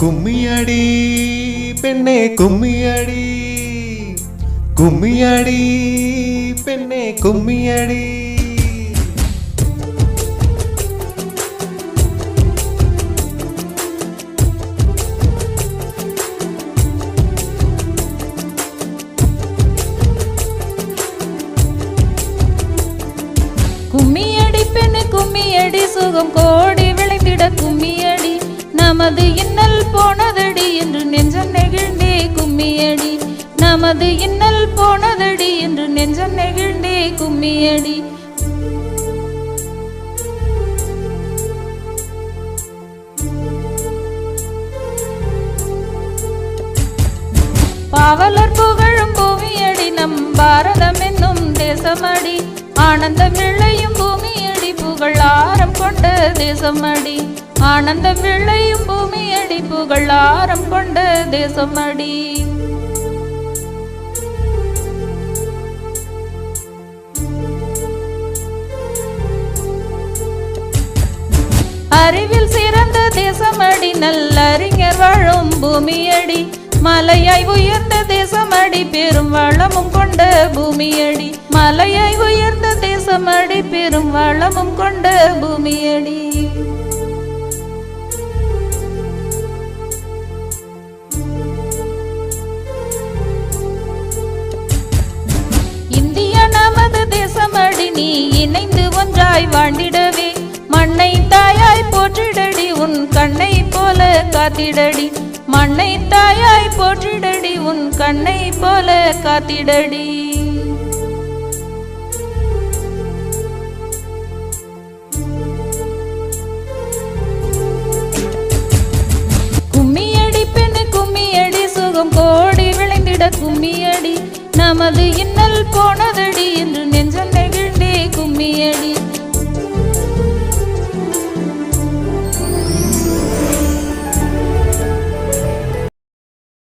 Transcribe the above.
கும்மியடி பெண்ணே கும்மியடி, கும்மியடி பெண்ணே கும்மியடி. கும்மியடி பெண்ணு கும்மியடி சுகம் கோடி விளைந்திட கும்மியடி. நமது இன்னல் போனதடி என்று நெஞ்சம் நெகிழ்ந்தே கும்மியடி. நமது இன்னல் போனதடி என்று நெஞ்சம் நெகிழ்ந்தே கும்மியடி. பாவலர் புகழும் பூமியடி நம் பாரதம் என்னும் தேசமடி. ஆனந்தம் விளையும் பூமியடி புகழாரம் கொண்ட தேசமடி. ஆனந்தம் விளையும் பூமியடி புகழாரம் கொண்ட தேசமடி. அறிவில் சிறந்த தேசமடி நல்லறிஞர் வாழும் பூமியடி. மலையாய் உயர்ந்த தேசமடி பெரும் வளமும் கொண்ட பூமியடி. மலையாய் உயர்ந்த தேசமடி பெரும் வளமும் கொண்ட பூமியடி. இந்தியா நமது தேசமடி நீ இணைந்து ஒன்றாய் வாழ்ந்திடவே. மண்ணை தாயாய் போற்றிடடி உன் கண்ணை போல காத்திடடி. மண்ணை தாயாய் போற்றிடடி உன் கண்ணை போல காத்திடடி. கும்மியடி பெண்ணு கும்மியடி சுகம் கோடி விளைந்திட கும்மியடி. நமது இன்னல் போனதடி